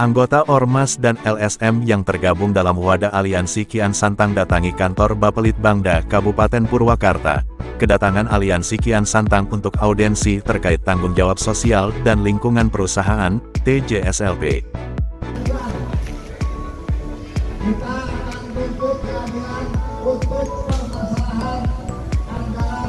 Anggota Ormas dan LSM yang tergabung dalam wadah Aliansi Kian Santang datangi kantor Bapelitbangda Kabupaten Purwakarta. Kedatangan Aliansi Kian Santang untuk audiensi terkait tanggung jawab sosial dan lingkungan perusahaan, TJSLP. Kita akan tuntut keadilan untuk permasalahan anggaran.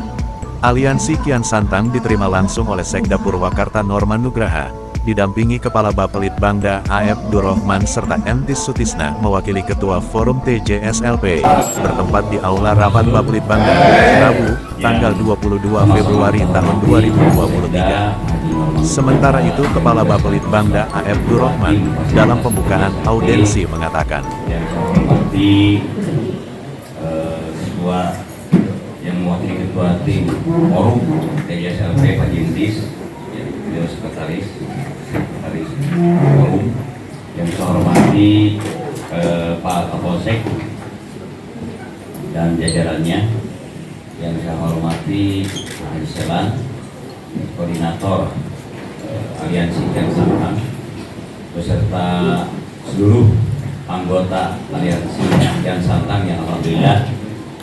Aliansi Kian Santang diterima langsung oleh Sekda Purwakarta Norman Nugraha, didampingi Kepala Bapelitbangda Abdur Rahman serta Entis Sutisna mewakili Ketua Forum TJSLP, bertempat di Aula Rapat Bapelitbangda, Rabu, tanggal 22 Februari tahun 2023. Sementara itu Kepala Bapelitbangda Abdur Rahman, dalam pembukaan audiensi mengatakan, Ketua yang mewakili Ketua Tim Forum TJSLP Pak Jintis, beliau sekretaris forum, yang saya hormati Pak Kapolsek dan jajarannya, yang saya hormati Pak Haji Selan, koordinator Aliansi Kian Santang, beserta seluruh anggota Aliansi Kian Santang yang alhamdulillah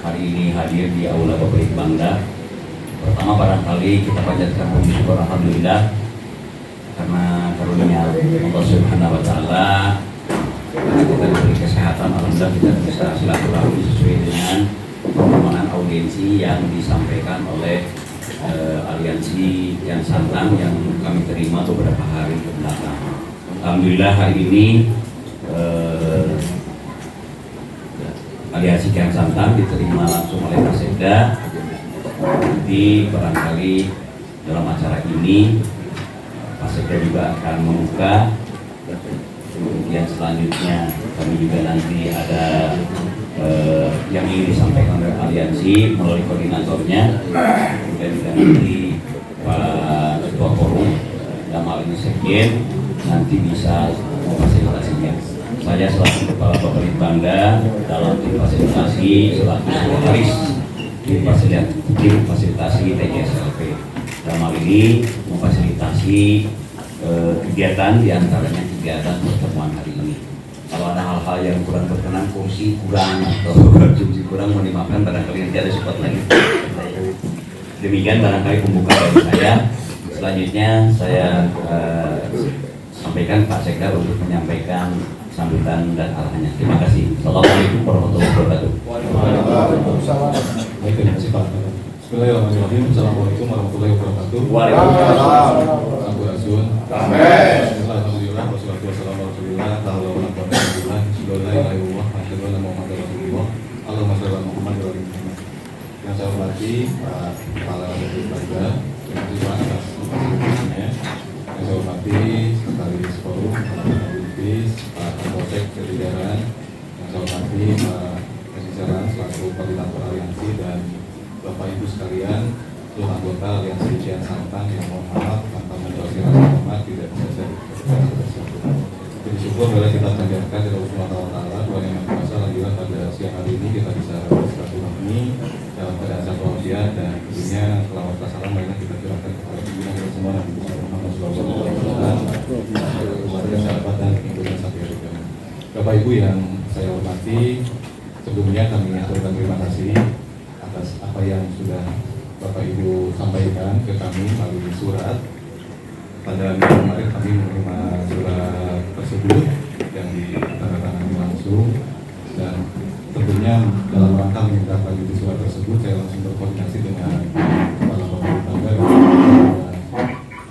hari ini hadir di Aula Bapelitbangda. Pertama barangkali kita panjatkan puji syukur alhamdulillah karena karunia Allah Subhanahu wa taala, karena kita diberi kesehatan, alhamdulillah kita bisa silaturahmi sesuai dengan permohonan audiensi yang disampaikan oleh Aliansi Kian Santang yang kami terima beberapa hari kebelakang. Alhamdulillah hari ini Aliansi Kian Santang diterima langsung oleh Pak Sekda. Nanti barangkali dalam acara ini Pak Sekda juga akan membuka, kemudian selanjutnya kami juga nanti ada yang ingin disampaikan oleh aliansi melalui koordinatornya, kemudian juga nanti Pak Ketua Forum dalam hal ini Sekjen nanti bisa memfasilitasinya. Saya selaku Kepala Bapelitbangda dalam tim fasilitasi selaku sekretaris tim fasilitasi TJSLP. Dalam hal ini memfasilitasi kegiatan, diantaranya kegiatan pertemuan hari ini. Kalau ada hal-hal yang kurang berkenan, kursi kurang atau kursi kurang, mohon dimaafkan, barangkali nanti ada support lagi. Demikian barangkali pembukaan dari saya. Selanjutnya saya sampaikan Pak Sekda untuk menyampaikan sambutan dan arahannya. Terima kasih. Assalamualaikum warahmatullahi wabarakatuh. Waalaikumsalam. Baik, terima kasih Pak. Bismillahirrahmanirrahim. Assalamualaikum warahmatullahi wabarakatuh. Waalaikumsalam. Ampurasun. Amin. Alhamdulillah. Wassalatu wassalamu ala Rasulillah. Alhamdulillah. Bismillah. Alhamdulillah. Masyaallah. Muhammad Rasulullah. Allahumma shalli ala Muhammad wa ala Muhammad. Yang saya hormati Pak Kepala Bapelitbangda, terima kasih Pak atas informasinya. Yang saya hormati Sekretaris Forum, Pak Jintis, Pak Kapolsek jajaran. Yang saya hormati Pak Haji Selan selaku koordinator aliansi dan Bapak Ibu sekalian, seluruh anggota Aliansi Kian Santang yang mohon maaf tanpa menjawab rasa hormat tidak bisa saya bersyukur bila kita panjatkan kepada Allah Subhanahu wa taala Tuhan yang Maha Kuasa, alhamdulillah pada siang hari ini kita bisa bersilaturahmi dalam keadaan sehat walafiat, dan tentunya selawat salam lainnya kita curahkan kepada pimpinan kita semua Nabi Muhammad SAW, keluarga sahabat dan tentunya sampai hari kiamat. Bapak Ibu yang saya hormati, sebelumnya kami aturkan terima kasih atas apa yang sudah Bapak Ibu sampaikan ke kami melalui surat. Pada minggu kemarin kami menerima surat tersebut yang ditandatangani langsung, dan tentunya dalam rangka menindaklanjuti surat tersebut saya langsung berkoordinasi dengan Kepala Bapelitbangda.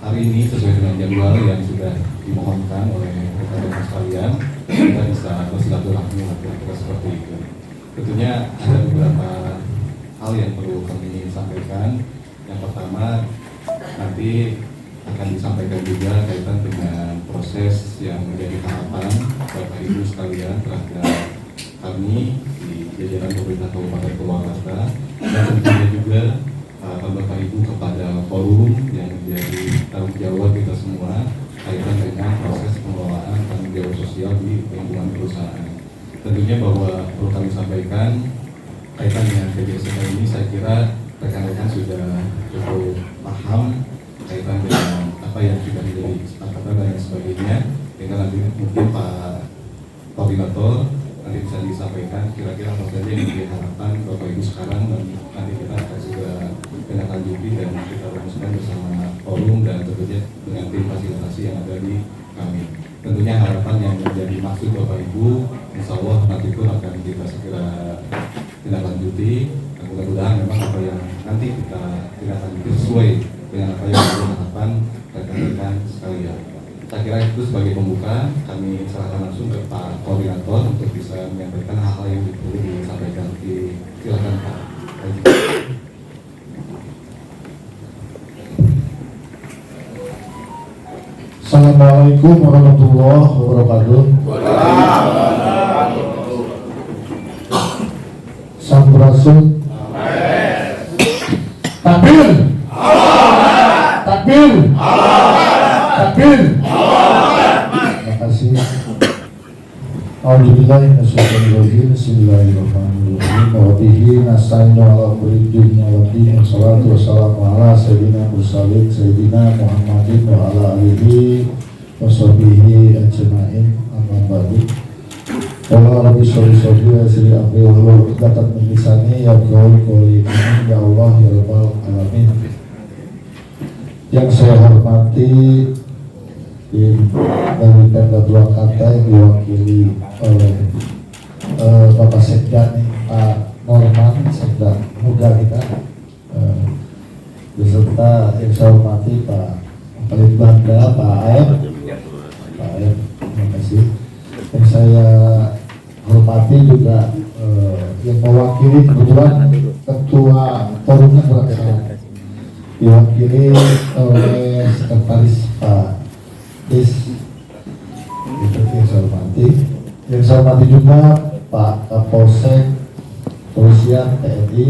Hari ini sesuai dengan jadwal yang sudah dimohonkan oleh rekan-rekan sekalian, kita bisa bersilaturahmi kira-kira seperti itu. Tentunya ada beberapa hal yang perlu kami sampaikan. Yang pertama, nanti akan disampaikan juga kaitan dengan proses yang menjadi harapan Bapak Ibu sekalian terhadap kami di jajaran pemerintah Kabupaten Purwakarta, dan tentunya juga Bapak Ibu kepada forum yang menjadi tanggung jawab kita semua kaitan dengan proses pengelolaan tanggung jawab sosial di lingkungan perusahaan. Tentunya bahwa perlu kami sampaikan sampaikan kaitan dengan TJSMK ini, saya kira rekan-rekan sudah cukup paham kaitan dengan apa yang sudah menjadi kesepakatan dan sebagainya. Tinggal nanti mungkin Pak Koordinator nanti bisa disampaikan kira-kira apa saja yang menjadi harapan Bapak Ibu sekarang, dan nanti kita akan segera tindak-lanjuti dan kita rumuskan bersama forum dan tentunya dengan tim fasilitasi yang ada di kami. Tentunya harapan yang menjadi maksud Bapak Ibu, insya Allah nanti pun akan kita segera tindak-lanjuti. Mudah-mudahan memang apa yang nanti kita tindak-lanjuti sesuai dengan apa yang menjadi harapan rekan-rekan sekalian. Saya kira itu sebagai pembuka, kami serahkan langsung ke Pak Koordinator untuk bisa menyampaikan hal-hal yang perlu disampaikan. Silakan Pak. Assalamualaikum warahmatullahi wabarakatuh. Sampurasun. Takbir. Takbir. Takbir. Terima kasih. Alhamdulillahirrahmanirrahim. Bismillahirrahmanirrahim. Wa bihi nasta'inu ala umuri dunya wa din. Wassalatu wassalamu ala sayyidina mursalin sayyidina Muhammadin wa ala alihi wa sahbihi ajma'in. Amma ba'du. Qala rabbi sholli sholli wa sirri amri wa hlul 'uqdatam min lisani yafqahu qawli. Ya Allah ya rabbal alamin. Yang saya hormati dari Pemda Purwakarta yang diwakili oleh Bapak Sekda nih, Pak Norman, Sekda muda kita, beserta yang saya hormati Pak Pelit Bangda, Pak Aep, terima kasih. Yang saya hormati juga yang mewakili kebetulan Ketua Forumnya Purwakarta, diwakili oleh Sekretaris Pak Is, itu yang saya hormati. Yang saya hormati juga Pak Kapolsek Polisian TNI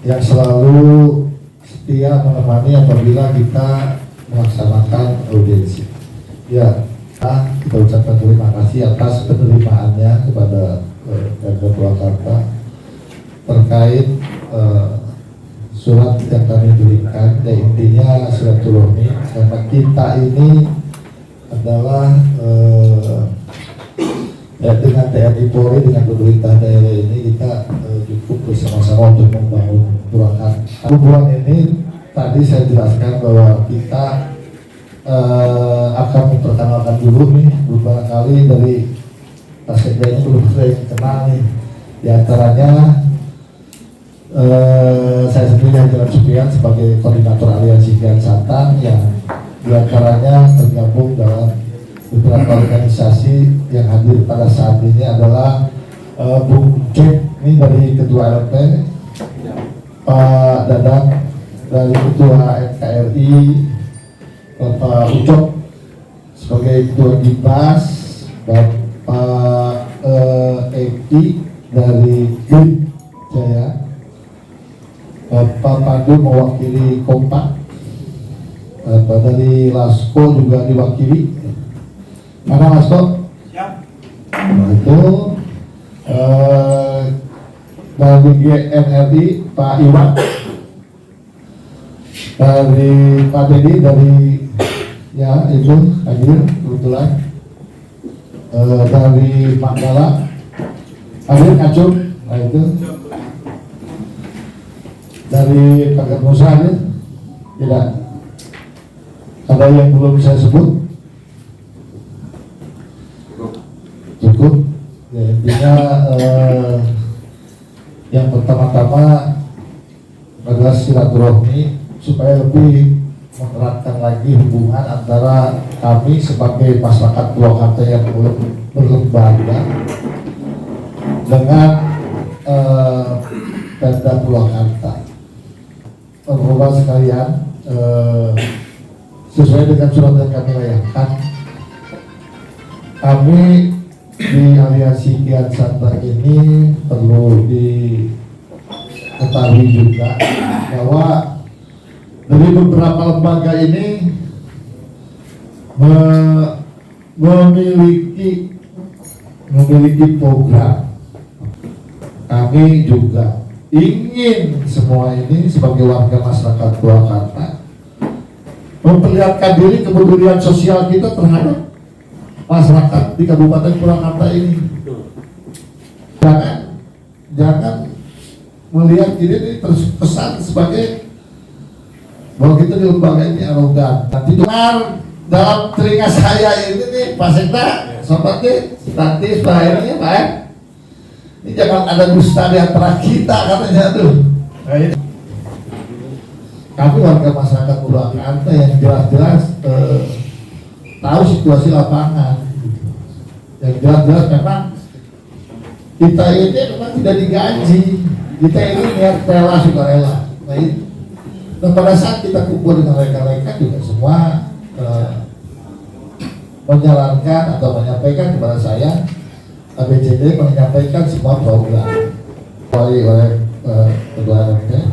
yang selalu setia menemani apabila kita melaksanakan audiensi. Ya, kita ucapkan terima kasih atas penerimaannya kepada Pemda Purwakarta terkait surat yang kami berikan. Ya, intinya silaturahmi, karena kita ini adalah ya, dengan TNI Polri, dengan pemerintah daerah ini kita cukup bersama-sama untuk membangun Purwakarta. Hubungan ini tadi saya jelaskan bahwa kita akan memperkenalkan dulu nih, beberapa kali dari Pak Sekda ini belum saya kenal nih. Di antaranya saya sendiri Haji Supian sebagai koordinator aliansi Kian Santang yang diantaranya tergabung dalam beberapa organisasi. Yang hadir pada saat ini adalah Bung Cek ini dari Ketua LP, Pak Dadang dari Ketua NKRI, Bapak Ucok sebagai Ketua Gibas, Bapak Eki dari GIM Jaya, Bapak Pandu mewakili Kompak, Bapak dari Lasko juga diwakili. Mana Lasko? Siap. Nah, itu dari GNRI Pak Iwan, dari Pak Dedi dari ya itu hadir kebetulan, dari Manggala hadir Acung, nah itu dari Pak Musa hadir tidak? Ada yang belum saya sebut? Cukup ya, intinya yang pertama-tama adalah silaturahmi supaya lebih menerapkan lagi hubungan antara kami sebagai masyarakat Purwakarta yang berlembaga dengan Pemda Purwakarta. Bapak sekalian, sesuai dengan surat yang kami layangkan, kami di aliansi Kian Santang ini perlu diketahui juga bahwa dari beberapa lembaga ini memiliki program kami juga ingin semua ini sebagai warga masyarakat Purwakarta memperlihatkan diri kepedulian sosial kita terhadap masyarakat di Kabupaten Purwakarta ini. Jangan melihat ini terkesan sebagai bahwa kita di lembaga ini arogan. Nanti dengar dalam telinga saya ini nih Pak Sekda, seperti statis Pak ini ya Pak. Ini jangan ada dusta di antara kita katanya tuh. Kami warga masyarakat Purwakarta yang jelas-jelas tahu situasi lapangan. Yang jelas-jelas memang kita ini memang tidak digaji. Kita ini niat rela sukarela. Nah, dan pada saat kita kumpul dengan rekan-rekan juga semua menyarankan atau menyampaikan kepada saya ABCD menyampaikan semua program oleh kedua anaknya.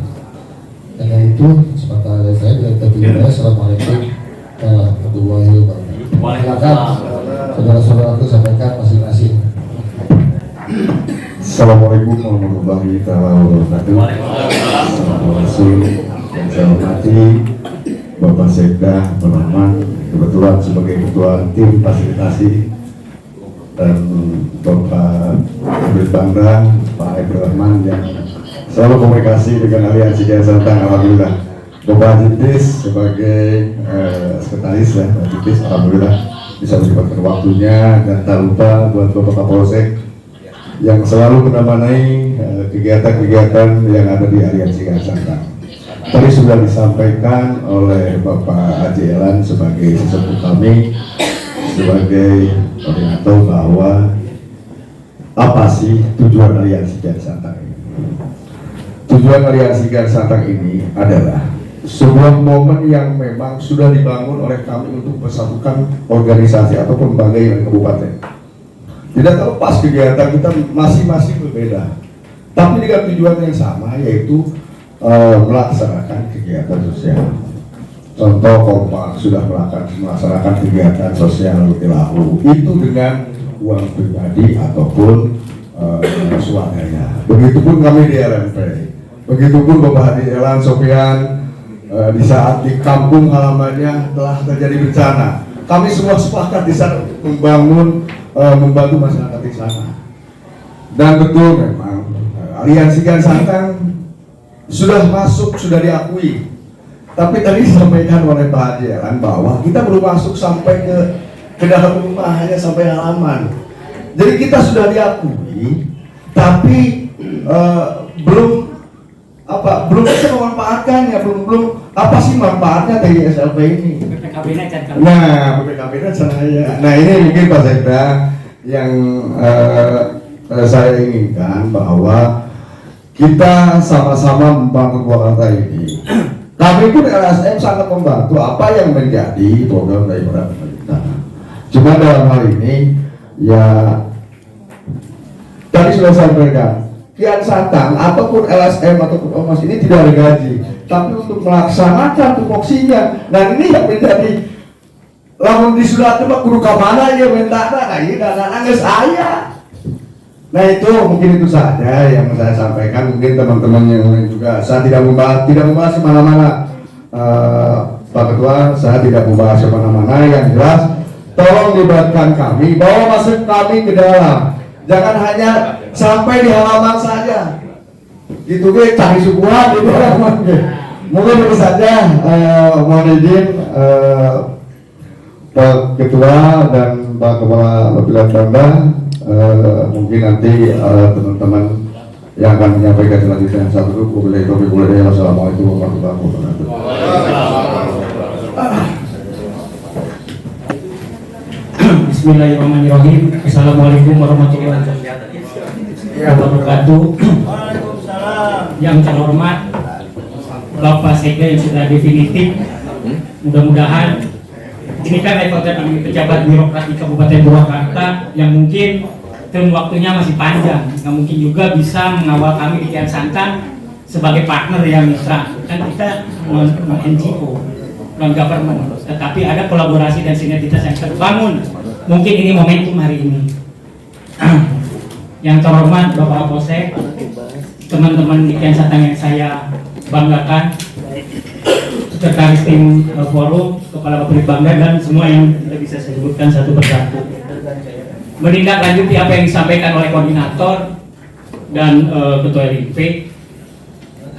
Dengan itu sementara dari saya dari terpilih. Assalamualaikum warahmatullahi wabarakatuh. Silakan saudara-saudaraku sampaikan masing-masing. Assalamualaikum warahmatullahi wabarakatuh. Assalamualaikum yang saya hormati Bapak Sekda Rahman, kebetulan sebagai ketua tim fasilitasi, dan Bapak Abid Bangda, Pak Ebro Rahman yang selalu komunikasi dengan Aliansi Kian Santang. Alhamdulillah. Bapak Jintis sebagai sekretaris ya, Pak Jintis, alhamdulillah bisa menyempatkan waktunya, dan tak lupa buat Bapak Kapolsek yang selalu menemani kegiatan-kegiatan yang ada di Aliansi Kian Santang. Tadi sudah disampaikan oleh Bapak Haji Elan sebagai sesepuh kami, sebagai koordinator, bahwa apa sih tujuan Aliansi Kian Santang ini? Tujuan Aliansi Kian Santang ini adalah sebuah momen yang memang sudah dibangun oleh kami untuk persatukan organisasi ataupun lembaga yang kabupaten. Tidak terlepas kegiatan kita masing-masing berbeda, tapi dengan tujuan yang sama, yaitu melaksanakan kegiatan sosial. Contoh, kompak sudah melaksanakan kegiatan sosial tilahu itu dengan uang pribadi ataupun swadaya. Begitupun kami di LMP, begitupun Bapak Haji Elan Sofian di saat di kampung halamannya telah terjadi bencana, kami semua sepakat di sana membantu masyarakat di sana. Dan betul memang Aliansi Kian Santang sudah masuk, sudah diakui. Tapi tadi disampaikan oleh Pak Haji Elan bahwa kita belum masuk sampai ke dalam rumah, hanya sampai halaman. Jadi kita sudah diakui, tapi belum bisa memanfaatkannya, belum apa sih manfaatnya dari SLP ini? BPKB-nya kan. Nah, BPKB-nya saya. Nah, ini mungkin Pak Sekda yang saya inginkan bahwa kita sama-sama membangun Purwakarta ini. Kami pun LSM sangat membantu apa yang menjadi program daripada pemerintah. Cuma dalam hal ini, ya tadi sudah saya sampaikan, Kian Santang ataupun LSM ataupun Ormas ini tidak ada gaji, tapi untuk melaksanakan tupoksinya. Nah, ini yang menjadi lamun di surat itu kudu ka mana ya minta ini dana geus aya. Nah, itu mungkin itu saja yang saya sampaikan. Mungkin teman-teman yang lain juga, saya tidak membahas kemana-mana, Pak Ketua, saya tidak membahas kemana-mana. Yang jelas, tolong libatkan kami, bawa masuk kami ke dalam, jangan hanya sampai di halaman saja. Gitu gue cari subuhan di halaman. Mungkin itu saja. Mohon izin Pak Ketua dan Pak Kepala Bapilak Bangda. Mungkin nanti teman-teman yang akan menyampaikan selanjutnya. Satu dulu, Wassalamualaikum warahmatullahi wabarakatuh. Bismillahirrahmanirrahim. Assalamualaikum warahmatullahi wabarakatuh. Yang terhormat Bapak Sekda yang sudah definitif, mudah-mudahan ini kan level tertinggi pejabat birokrat di Kabupaten Purwakarta yang mungkin term waktunya masih panjang, nggak mungkin juga bisa mengawal kami di Kian Santang sebagai partner yang mitra. Kan kita NGO, non government, tetapi ada kolaborasi dan sinergitas yang terbangun. Mungkin ini momentum hari ini. yang terhormat Bapak Kapolsek, teman-teman Kian Santang yang saya banggakan, Sekretaris Tim Forum, Kepala Bapelitbang Bangda, dan semua yang tidak bisa saya sebutkan satu persatu. Menindaklanjuti apa yang disampaikan oleh koordinator dan Ketua LIP,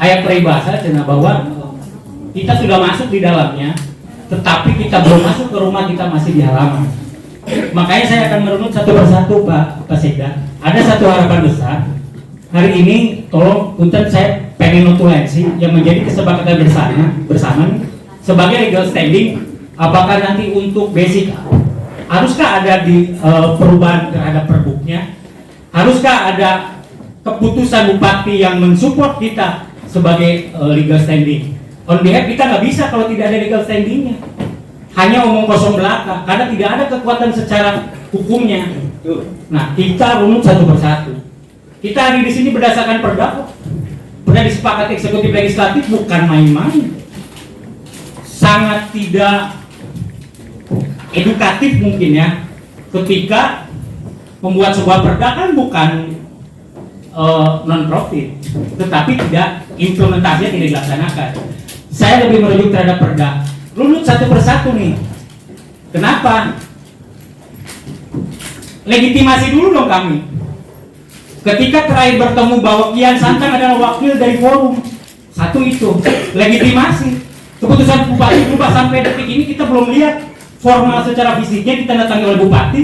ayat peribahasa cina bahwa kita sudah masuk di dalamnya, tetapi kita belum masuk ke rumah, kita masih di halaman. Makanya saya akan merunut satu persatu Pak Sekda. Ada satu harapan besar. Hari ini tolong punten, saya pengen notulensi yang menjadi kesepakatan bersama sebagai legal standing. Apakah nanti untuk basic haruskah ada di perubahan terhadap perbuknya? Haruskah ada keputusan bupati yang mensupport kita sebagai legal standing? On behalf kita nggak bisa kalau tidak ada legal standingnya. Hanya omong kosong belaka karena tidak ada kekuatan secara hukumnya. Nah, kita runut satu persatu. Kita hadir di sini berdasarkan perda, pernah disepakati eksekutif legislatif, bukan main-main. Sangat tidak edukatif mungkin ya, ketika membuat sebuah perda kan bukan non-profit, tetapi tidak implementasinya tidak dilaksanakan. Saya lebih merujuk terhadap perda. Runut satu persatu nih. Kenapa? Legitimasi dulu dong kami. Ketika terakhir bertemu bahwa Kian Santang adalah wakil dari forum, satu itu legitimasi. Keputusan bupati berubah sampai detik ini kita belum lihat formal secara fisiknya ditandatangani oleh bupati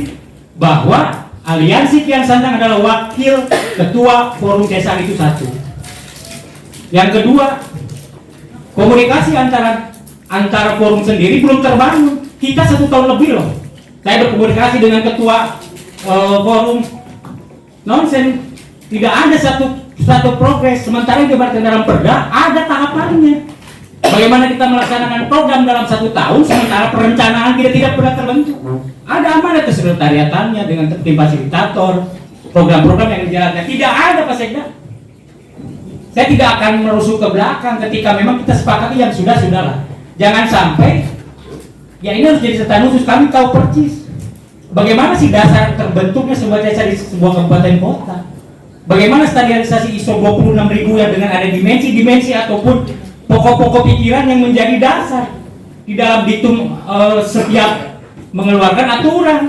bahwa aliansi Kian Santang adalah wakil ketua forum desa itu satu. Yang kedua, komunikasi antara forum sendiri belum terbangun. Kita 1 tahun lebih loh. Saya berkomunikasi dengan ketua forum, nonsen. Tidak ada satu progres. Sementara di dalam perda ada tahapannya. Bagaimana kita melaksanakan program dalam 1 tahun sementara perencanaan tidak pernah terbentuk. Ada amanat kesekretariatannya dengan tim fasilitator, program-program yang dijalankan. Tidak ada Pak Sekda. Saya tidak akan merusuk ke belakang ketika memang kita sepakati yang sudah-sudahlah. Jangan sampai, ya ini harus jadi setan khusus, kami tahu persis bagaimana sih dasar terbentuknya sebuah desa di sebuah kabupaten kota. Bagaimana standarisasi ISO 26.000 yang dengan ada dimensi-dimensi ataupun pokok-pokok pikiran yang menjadi dasar di dalam ditum setiap mengeluarkan aturan.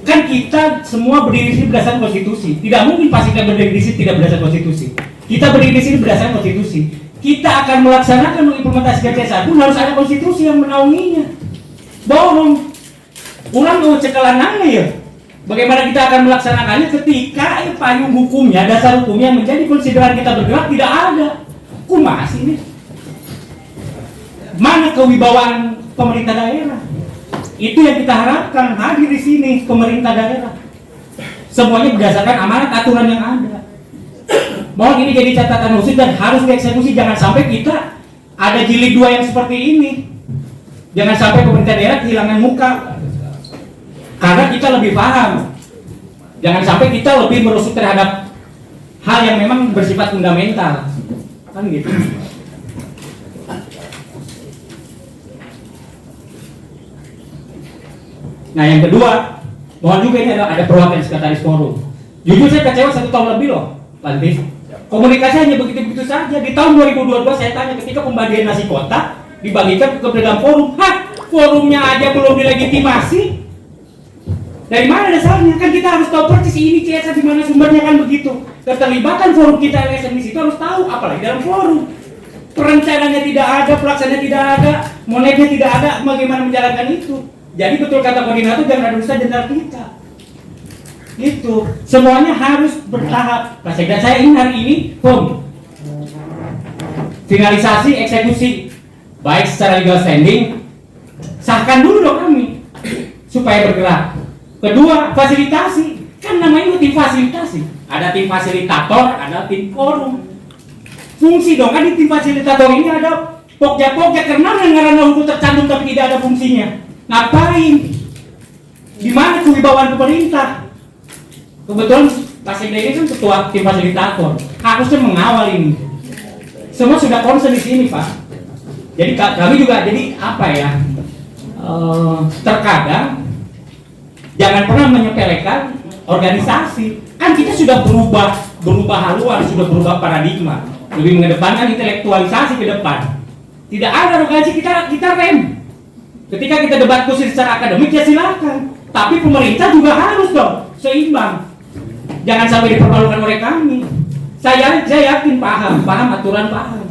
Kan kita semua berdiri di sini berdasarkan konstitusi. Tidak mungkin pasti kita berdiri di sini tidak berdasarkan konstitusi. Kita berdiri di sini berdasarkan konstitusi. Kita akan melaksanakan mengimplementasikan C1 harus ada konstitusi yang menaunginya. Bohong. Ulang tuh cekalanannya ya. Bagaimana kita akan melaksanakannya ketika payung hukumnya, dasar hukumnya menjadi konsideran kita bergerak tidak ada. Kumas ini. Mana kewibawaan pemerintah daerah? Itu yang kita harapkan hadir di sini pemerintah daerah. Semuanya berdasarkan amanat aturan yang ada. Mohon ini jadi catatan khusus dan harus dieksekusi. Jangan sampai kita ada jilid 2 yang seperti ini. Jangan sampai pemerintah daerah kehilangan muka. Karena kita lebih paham. Jangan sampai kita lebih merusuk terhadap hal yang memang bersifat fundamental. Kan gitu. Nah yang kedua, mohon juga ini ada perwakilan sekretaris forum. Jujur saya kecewa 1 tahun lebih loh, Lantis. Komunikasi hanya begitu-begitu saja. Di tahun 2022 saya tanya ketika pembagian nasi kotak dibagikan ke dalam forum. Hah, forumnya aja belum dilegitimasi. Dari mana dasarnya? Kan kita harus tahu persis ini CSA di mana sumbernya kan begitu. Keterlibatan forum kita LSM di situ harus tahu, apalagi dalam forum. Perencanaannya tidak ada, pelaksanaannya tidak ada, monetnya tidak ada, bagaimana menjalankan itu? Jadi betul kata koordinator, jangan ada usaha jenderal kita. Gitu. Semuanya harus bertahap. Pak Sekda, saya ingin hari ini finalisasi eksekusi baik secara legal standing, sahkan dulu dong kami supaya bergerak. Kedua, fasilitasi. Kan namanya tim fasilitasi. Ada tim fasilitator, ada tim forum. Fungsi dong, kan di tim fasilitator ini ada pokja-pokja karena anggaran hukum tercantum tapi tidak ada fungsinya. Ngapain? Di mana kewibawaan pemerintah? Kebetulan Pak Sekda ini kan ketua tim fasilitator, harusnya mengawal ini. Semua sudah concern di sini, Pak. Jadi kami juga jadi apa ya? Terkadang jangan pernah menyepelekan organisasi. Kan kita sudah berubah haluan, sudah berubah paradigma, lebih mengedepankan intelektualisasi ke depan. Tidak ada arogansi, kita rem. Ketika kita debat khusus secara akademik ya silakan, tapi pemerintah juga harus dong seimbang. Jangan sampai dipermalukan oleh kami. Saya yakin paham aturan, paham.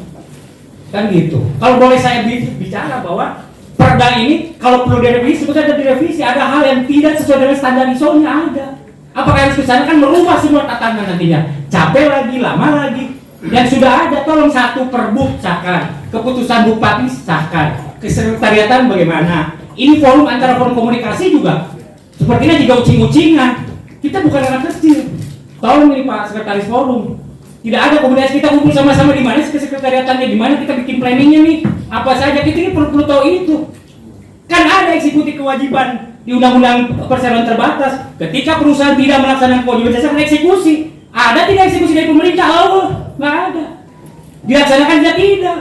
Kan gitu. Kalau boleh saya bicara bahwa perda ini kalau perlu direvisi, sebetulnya ada direvisi. Ada hal yang tidak sesuai dengan standar ISO-nya ada. Apakah harus kesana kan merubah semua tatanan nantinya? Capek lagi, lama lagi. Yang sudah ada tolong satu perbuk sahkan, keputusan bupati sahkan, kesekretariatan bagaimana? Ini forum antara forum komunikasi juga sepertinya juga ucing-ucingan. Kita bukan anak kecil. Tolong ini Pak Sekretaris Forum. Tidak ada komunikasi, kita kumpul sama-sama di mana kesekretariatannya, di mana kita bikin planningnya nih. Apa saja kita ini perlu tahu itu. Kan ada eksekusi kewajiban di Undang-Undang Perseroan Terbatas. Ketika perusahaan tidak melaksanakan kewajiban dasar eksekusi. Ada tidak eksekusi dari pemerintah? Oh, nggak ada. Dilaksanakan tidak.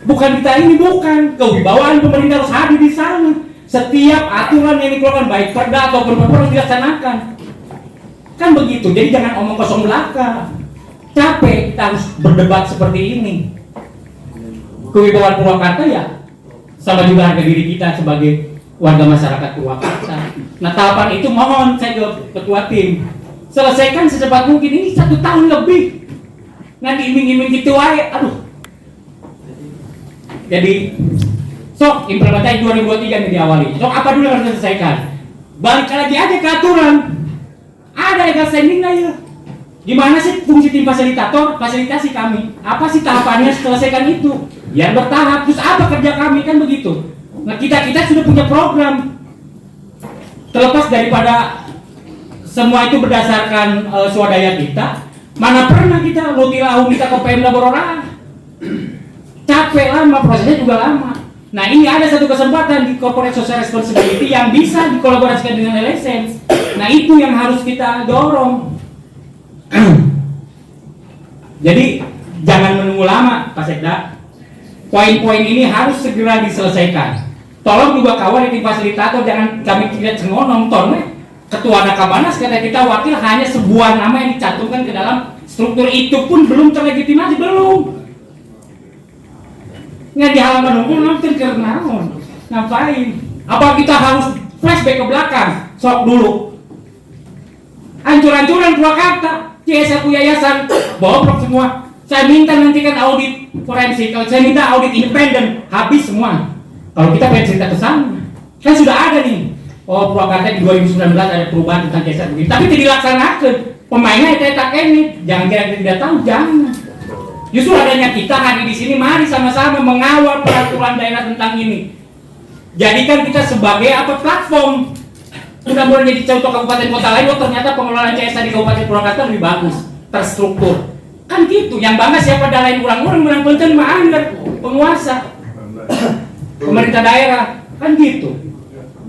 Bukan kita ini, bukan. Kewibawaan pemerintah harus hadir di sana. Setiap aturan yang dikeluarkan baik perda ataupun perpu harus dilaksanakan. Kan begitu. Jadi jangan omong kosong belaka. Capek kita harus berdebat seperti ini. Kewibawaan Purwakarta ya sama juga harga diri kita sebagai warga masyarakat Purwakarta. Nah tahapan itu mohon saya ke ketua tim selesaikan secepat mungkin, ini 1 tahun lebih. Nanti iming-iming gitu aja, aduh. Jadi sok implementasi 2023 nih diawali. Sok apa dulu yang harus diselesaikan? Balik lagi aja ke aturan. Ada legal standing nggak ya? Gimana sih fungsi tim fasilitator? Fasilitasi kami. Apa sih tahapannya selesaikan itu? Ya bertahap. Terus apa kerja kami kan begitu? Nah kita sudah punya program. Terlepas daripada semua itu berdasarkan swadaya kita, mana pernah kita mutilahu minta ke Pemda Borora? Capek lama, prosesnya juga lama. Nah ini ada satu kesempatan di corporate social responsibility yang bisa dikolaborasikan dengan LSM. Nah itu yang harus kita dorong. Jadi jangan menunggu lama Pak Sekda. Poin-poin ini harus segera diselesaikan. Tolong juga kawan di fasilitator jangan kami tidak cengonong nonton. Ketua Nakabanas kata kita wakil hanya sebuah nama yang dicantumkan ke dalam struktur itu pun belum terlegitimasi, belum. Nggak di halaman hukum nonton karena ngapain? Apa kita harus flashback ke belakang? Sok dulu. Hancur-hancuran Purwakarta, CSaku yayasan, bobrok semua. Saya minta nantikan audit forensik, saya minta audit independen, habis semua. Kalau kita pengen cerita ke sana, kan sudah ada nih. Oh Purwakarta di 2019 ada perubahan tentang CSR begini, tapi tidak dilaksanakan. Pemainnya tak ini, jangan kira kita tidak tahu, jangan. Justru adanya kita hadir di sini, mari sama-sama mengawal peraturan daerah tentang ini. Jadikan kita sebagai platform. Mudah-mudahan jadi contoh kabupaten kota lain. Oh ternyata pengelolaan CSR di Kabupaten Purwakarta lebih bagus, terstruktur. Kan gitu. Yang bangga siapa dalain orang-orang menang penting ma'anggar penguasa, pemerintah daerah. Kan gitu.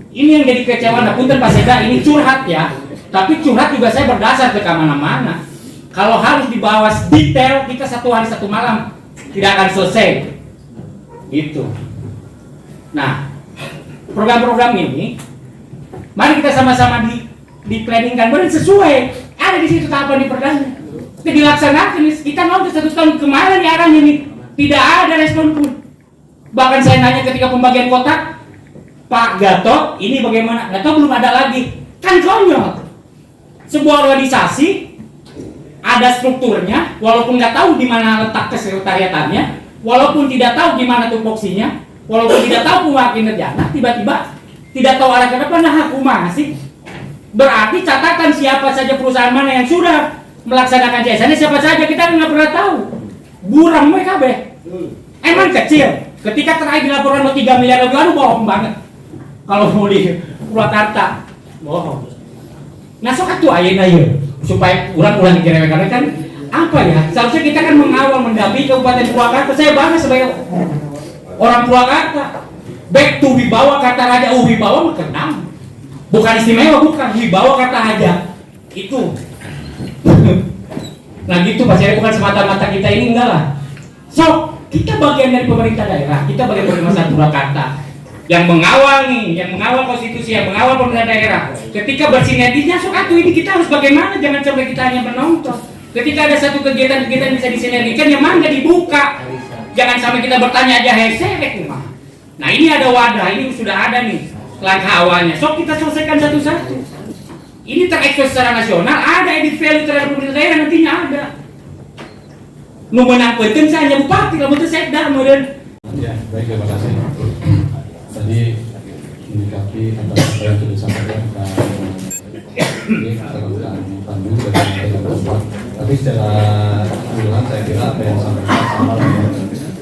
Ini yang jadi kecewaan. Nah, punten Pak Sekda, ini curhat ya. Tapi curhat juga saya berdasar ke mana-mana. Kalau harus dibahas detail, kita 1 hari 1 malam tidak akan selesai. Gitu. Nah, program-program ini, mari kita sama-sama di planningkan, benar sesuai. Ada di situ tahapan di perdana. Kita dilaksanakan, kita nonton 1 tahun kemarin di arahnya ini. Tidak ada respon pun. Bahkan saya nanya ketika pembagian kotak, Pak Gatot, ini bagaimana? Gatot belum ada lagi. Kan konyol. Sebuah organisasi ada strukturnya, walaupun nggak tahu di mana letak kesekretariatannya, walaupun tidak tahu di mana tupoksinya, walaupun tidak tahu kumaha kinerjanya, tiba-tiba tidak tahu arah ke depan, nah kumaha sih? Berarti catatan siapa saja perusahaan mana yang sudah melaksanakan CSR, siapa saja kita nggak pernah tahu. Buram mereka emang kecil. Ketika terakhir dilaporkan 3 miliar lebih, aduh bohong banget. Kalau mau di Purwakarta, bohong. Nah sok atuh ayeuna supaya ulang-ulang dikerewek kan apa ya? Seharusnya kita kan mengawal mendampingi Kabupaten Purwakarta. Saya bangga sebagai orang Purwakarta. Back to wibawa kata raja, wibawa kenang. Bukan istimewa, bukan wibawa kata raja. Itu. Nah gitu Pak Sekda, bukan semata-mata kita ini enggak lah. Sok kita bagian dari pemerintah daerah, kita bagian dari masyarakat Purwakarta. yang mengawal nih, yang mengawal konstitusi, yang mengawal pemerintah daerah. Ketika bersinerginya, sok atuh ini kita harus bagaimana? Jangan sampai kita hanya menonton. Ketika ada satu kegiatan-kegiatan bisa disinergikan, yang mana dibuka. Jangan sampai kita bertanya aja heserek mah. Nah ini ada wadah, ini sudah ada nih langkah awalnya. Sok kita selesaikan satu-satu. Ini terekspos secara nasional, ada edit value terhadap pemerintah daerah nantinya ada. Nu menang penting saya hanya bupati, kalau itu sekda kemudian. Ya, baik, terima kasih. Tadi menyikapi apa yang sudah disampaikan ini tentang Pandu dan Bapak. Tapi secara keseluruhan saya kira apa yang disampaikan sama dengan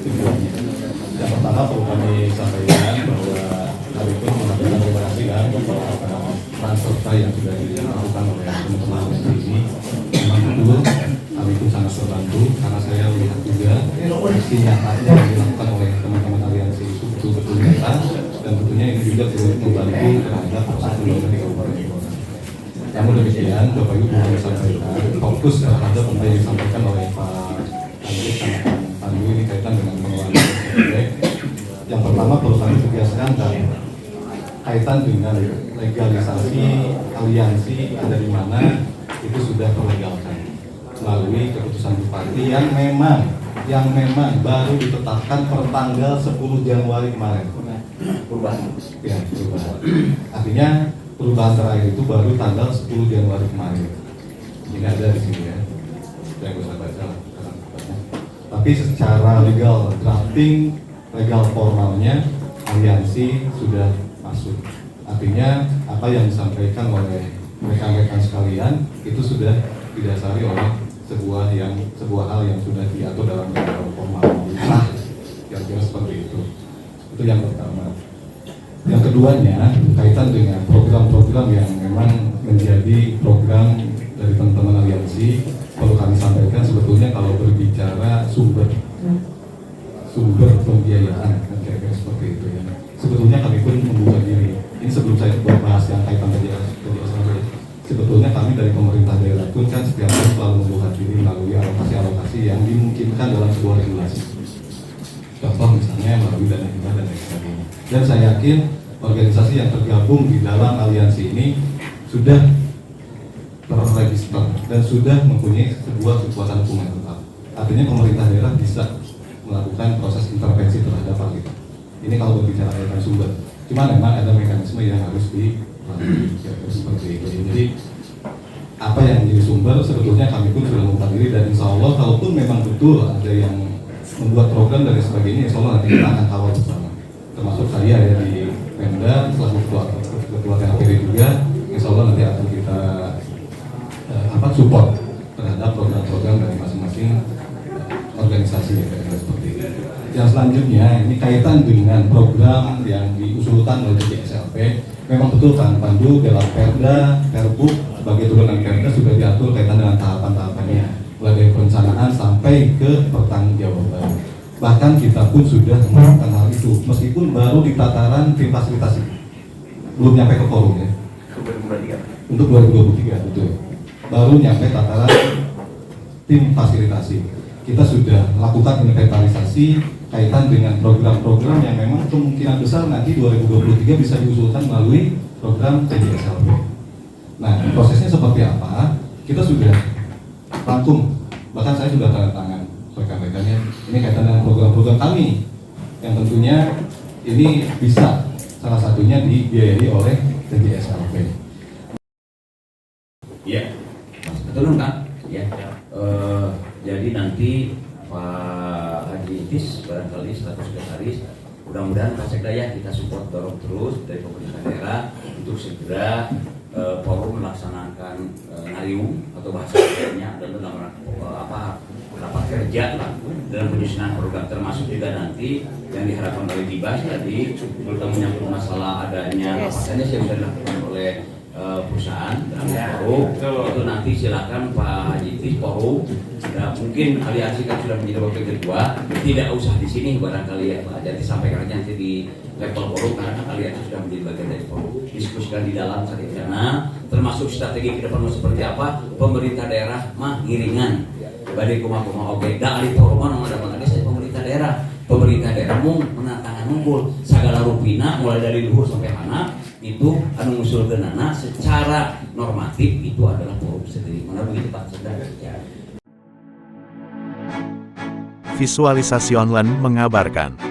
tujuannya. Yang pertama perlu kami sampaikan bahwa kami pun mengaturkan terima kasih kepada peran serta yang sudah dilakukan oleh teman-teman ini. Memang betul kami pun sangat terbantu karena saya melihat juga aksi nyatanya yang dilakukan oleh teman-teman aliansi itu betul-betul nyata dan tentunya ini juga turut membantu terhadap proses pembangunan di Kabupaten Kota. Namun demikian, Bapak Ibu boleh sampaikan fokus terhadap apa yang disampaikan oleh Pak Andi dan Pandu ini kaitan dengan pengelolaan proyek. Yang pertama perlu kami tegaskan dan kaitan dengan legalisasi aliansi ada di mana itu sudah terlegalkan melalui keputusan Bupati yang memang baru ditetapkan per tanggal 10 Januari kemarin. Perubahan. Ya, perubahan. Artinya perubahan terakhir itu baru tanggal 10 Januari kemarin. Ini ada di sini ya. Saya nggak usah baca. Tapi secara legal drafting, legal formalnya aliansi sudah masuk. Artinya apa yang disampaikan oleh rekan-rekan sekalian itu sudah didasari oleh sebuah hal yang sudah diatur dalam formal kira-kira seperti itu. Itu yang pertama. Yang keduanya kaitan dengan program-program yang memang menjadi program dari teman-teman aliansi. Perlu kami sampaikan sebetulnya kalau berbicara sumber pembiayaan kira-kira seperti itu ya. Sebetulnya kami pun membuka diri. Ini sebelum saya bahas yang kaitan tadi sebetulnya kami dari pemerintah daerah pun kan setiap tahun selalu membuka diri melalui alokasi-alokasi yang dimungkinkan dalam sebuah regulasi. Contoh misalnya melalui dana hibah dan lain sebagainya. Dan saya yakin organisasi yang tergabung di dalam aliansi ini sudah terregister dan sudah mempunyai sebuah kekuatan hukum yang tetap. Artinya pemerintah daerah bisa melakukan proses intervensi terhadap hal itu. Ini kalau berbicara tentang sumber. Cuma memang ada mekanisme yang harus dilalui seperti itu. Jadi apa yang menjadi sumber sebetulnya kami pun sudah membuka diri dan insya Allah kalaupun memang betul ada yang membuat program dan sebagainya, insya Allah nanti kita akan kawal bersama. Termasuk saya ya di Pemda selaku ketua THPD juga, insya Allah nanti akan kita support terhadap program-program dari masing-masing organisasi ya, seperti itu. Yang selanjutnya ini kaitan dengan program yang diusulkan oleh JSLP. Memang betul kan Pandu dalam Perda, Perbu sebagai turunan Perda sudah diatur kaitan dengan tahapan-tahapannya, mulai dari perencanaan sampai ke pertanggungjawaban. Bahkan kita pun sudah melakukan hal itu, meskipun baru di tataran tim fasilitasi, belum nyampe ke forum ya. Untuk 2023 betul, baru nyampe tataran tim fasilitasi. Kita sudah melakukan inventarisasi kaitan dengan program-program yang memang kemungkinan besar nanti 2023 bisa diusulkan melalui program TJSLP. Nah, prosesnya seperti apa? Kita sudah rangkum, bahkan saya sudah tanda tangan rekan-rekannya. Ini kaitan dengan program-program kami yang tentunya ini bisa salah satunya dibiayai oleh TJSLP. Ya, betul kan? Ya. Jadi nanti Pak Haji Intis barangkali selaku sekretaris, mudah-mudahan Pak Sekda ya kita support dorong terus dari pemerintah daerah untuk segera forum melaksanakan ngariung atau bahasa lainnya dalam rapat kerja lah dalam penyusunan program, termasuk juga nanti yang diharapkan oleh Dibas tadi terutama menyangkut masalah adanya apa saja yang sudah dilakukan oleh perusahaan dalam forum itu nanti silakan Pak Haji Intis forum. Nah, mungkin aliansi kan sudah menjadi wakil ketua, tidak usah di sini barangkali ya Pak. Jadi sampaikan aja nanti di level forum karena aliansi sudah menjadi bagian dari forum. Diskusikan di dalam sarjana, termasuk strategi ke depan mau seperti apa. Pemerintah daerah mah ngiringan, badai kuma oke. Dah ahli forum mana ada saya pemerintah daerah mau menantang ngumpul segala rupina mulai dari luhur sampai anak itu anu ngusulkeun anak secara normatif itu adalah forum sendiri. Mana begitu Pak Sekda? Ya. Visualisasi online mengabarkan.